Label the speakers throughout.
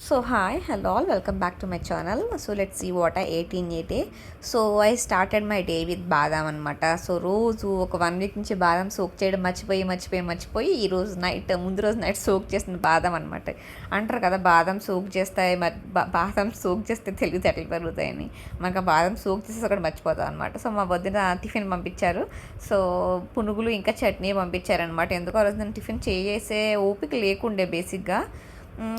Speaker 1: So hi, hello all, welcome back to my channel. So let's see what I ate in a day. So I started my day with బాదం అనమాట. So రోజు ఒక 1 week నుంచి బాదం soak చేయడం మర్చిపోయి ఈరోజు ముందు రోజు నైట్ సోక్ చేసిన బాదం అనమాట. అంటారు కదా బాదం సోక్ చేస్తే బాదం సోక్ చేస్తే తెలివితేటలు పెరుగుతాయని. మనకు ఆ బాదం సోక్ చేస్తే అక్కడ మర్చిపోతాం అనమాట. సో మా వద్ద టిఫిన్ పంపించారు. సో పునుగులు ఇంకా చట్నీ పంపించారనమాట. ఎందుకో ఆ రోజు నేను టిఫిన్ చేసే ఓపిక లేకుండే బేసిక్గా.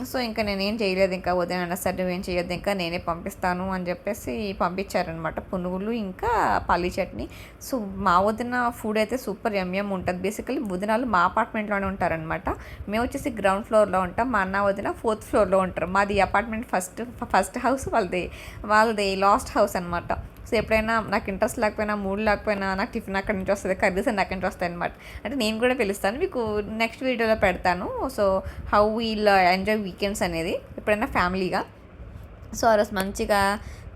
Speaker 1: సో ఇంకా నేనేం చేయలేదు, ఇంకా వదిన సరే నువ్వేం చేయొద్దు, ఇంకా నేనే పంపిస్తాను అని చెప్పేసి పంపించారనమాట. పునుగులు ఇంకా పల్లీ చట్నీ. సో మా వదిన ఫుడ్ అయితే సూపర్ యమ్ ఉంటుంది. బేసికలీ వదినాలు మా అపార్ట్మెంట్లోనే ఉంటారనమాట. మేము వచ్చేసి గ్రౌండ్ ఫ్లోర్లో ఉంటాం, మా అన్న వదిన 4th ఫ్లోర్లో ఉంటారు. మాది అపార్ట్మెంట్ ఫస్ట్ హౌస్, వాళ్ళది లాస్ట్ హౌస్ అనమాట. సో ఎప్పుడైనా నాకు ఇంట్రెస్ట్ లేకపోయినా మూడ్ లేకపోయినా నాకు టిఫిన్ అక్కడి నుంచి వస్తుంది, కర్రీస్ అన్నీ అక్కడి నుంచి వస్తాయి అనమాట. అంటే నేను కూడా పిలుస్తాను, మీకు నెక్స్ట్ వీడియోలో పెడతాను. So how we'll enjoy weekends అనేది ఎప్పుడైనా ఫ్యామిలీగా. సో ఆ రోజు మంచిగా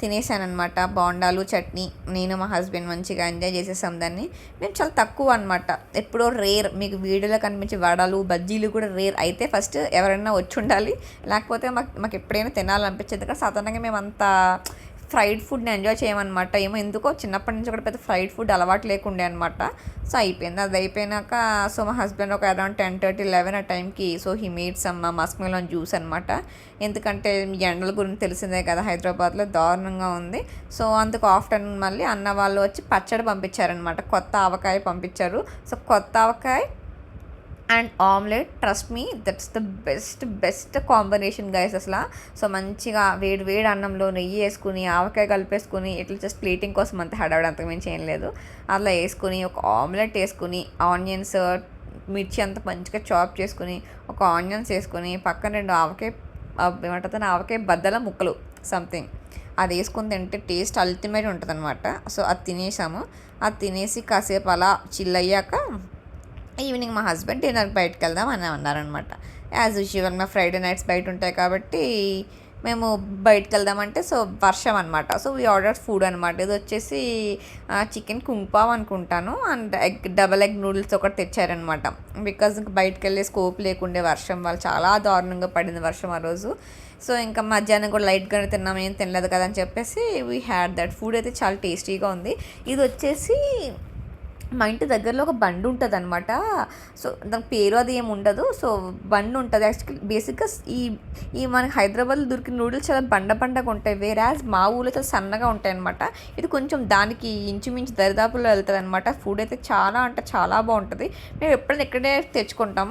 Speaker 1: తినేసానమాట. బోండాలు చట్నీ, నేను మా హస్బెండ్ మంచిగా ఎంజాయ్ చేసేసాం దాన్ని. మేము చాలా తక్కువ అనమాట, ఎప్పుడో రేర్. మీకు వీడియోలో కనిపించే వడలు బజ్జీలు కూడా రేర్. అయితే ఫస్ట్ ఎవరైనా వచ్చి ఉండాలి, లేకపోతే మాకు ఎప్పుడైనా తినాలనిపించేది. కానీ సాధారణంగా మేము అంత ఫ్రైడ్ ఫుడ్ని ఎంజాయ్ చేయమన్నమాట. ఏమో ఎందుకో చిన్నప్పటి నుంచి కూడా పెద్ద ఫ్రైడ్ ఫుడ్ అలవాటు లేకుండే అనమాట. సో అయిపోయింది. అది అయిపోయినాక సో మా హస్బెండ్ ఒక అరౌండ్ 10:30-11 ఆ టైంకి so he made some Musk melon juice అనమాట. ఎందుకంటే ఎండల గురించి తెలిసిందే కదా, హైదరాబాద్లో దారుణంగా ఉంది. సో అందుకు ఆఫ్టర్నూన్ మళ్ళీ అన్న వాళ్ళు వచ్చి పచ్చడి పంపించారనమాట. కొత్త ఆవకాయ పంపించారు. సో కొత్త ఆవకాయ and omelette, trust me that's the best combination guys అసలు. సో మంచిగా వేడి అన్నంలో నెయ్యి వేసుకుని ఆవకాయ కలిపేసుకుని ఇట్లా జస్ట్ ప్లేటింగ్ కోసం అంత హడావిడి అంతకు మించి ఏం లేదు. అట్లా వేసుకుని ఒక ఆమ్లెట్ వేసుకుని ఆనియన్స్ మిర్చి అంతా మంచిగా చాప్ చేసుకుని ఒక ఆనియన్స్ వేసుకుని పక్కన 2 ఆవకాయ బద్దల ముక్కలు సంథింగ్ అది వేసుకుని తింటే టేస్ట్ అల్టిమేట్ ఉంటుంది అనమాట. సో అది తినేసాము. అది తినేసి కాసేపు అలా చిల్ అయ్యాక ఈవినింగ్ మా హస్బెండ్ డిన్నర్కి బయటకు వెళ్దాం అని అన్నారనమాట. యాజ్ యూజువల్ మా ఫ్రైడే నైట్స్ బయట ఉంటాయి కాబట్టి మేము బయటకు వెళ్దామంటే సో వర్షం అనమాట. సో వీ ఆర్డర్ ఫుడ్ అనమాట. ఇది వచ్చేసి చికెన్ కుంగ్పావ్ అనుకుంటాను అండ్ డబల్ ఎగ్ నూడిల్స్ ఒకటి తెచ్చారనమాట. బికాజ్ ఇంకా బయటకు వెళ్ళే స్కోప్ లేకుండే వర్షం, వాళ్ళు చాలా దారుణంగా పడింది వర్షం ఆ రోజు. సో ఇంకా మధ్యాహ్నం కూడా లైట్గానే తిన్నాం, ఏం తినలేదు కదా అని చెప్పేసి వీ హ్యాడ్ దట్. ఫుడ్ అయితే చాలా టేస్టీగా ఉంది. ఇది వచ్చేసి మా ఇంటి దగ్గరలో ఒక బండి ఉంటుంది అనమాట. సో దాని పేరు అది ఏమి ఉండదు. సో బండి ఉంటుంది. యాక్చువల్లీ బేసిక్గా ఈ మనకి హైదరాబాద్లో దొరికిన నూడిల్స్ చాలా బండగా ఉంటాయి, వేరాజ్ మా ఊళ్ళో చాలా సన్నగా ఉంటాయి అనమాట. ఇది కొంచెం దానికి ఇంచుమించు దరిదాపుల్లో వెళ్తుంది అనమాట. ఫుడ్ అయితే చాలా అంటే చాలా బాగుంటుంది. మేము ఎప్పుడైనా ఇక్కడే తెచ్చుకుంటాం.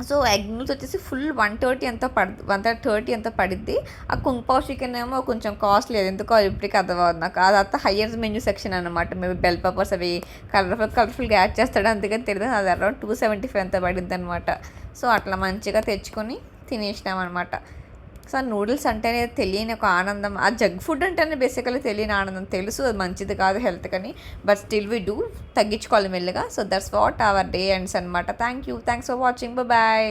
Speaker 1: సో ఎగ్ నూడిల్స్ వచ్చేసి ఫుల్ 130 ఎంతో పడిద్ది. ఆ కుంగ్పావ్ చికెన్ ఏమో కొంచెం కాస్ట్లీ, ఎందుకో ఇప్పటికీ అర్థమవుతుంది నాకు. అదంతా హయ్యర్ మెన్యూ సెక్షన్ అనమాట. మేము బెల్ పెప్పర్స్ అవి కలర్ఫుల్గా యాడ్ చేస్తాడు, అందుకని తెలియదు. అది అరౌండ్ 275 ఎంతో పడిద్ది అనమాట. సో అట్లా మంచిగా తెచ్చుకొని తినేసినాం అనమాట. సో నూడిల్స్ అంటేనే తెలియని ఒక ఆనందం. ఆ జగ్ ఫుడ్ అంటేనే బేసికలీ తెలియని ఆనందం. తెలుసు అది మంచిది కాదు హెల్త్ కానీ, బట్ స్టిల్ వీ డూ, తగ్గించుకోవాలి మెల్లిగా. So that's what our day ends అనమాట. Thanks for watching, bye.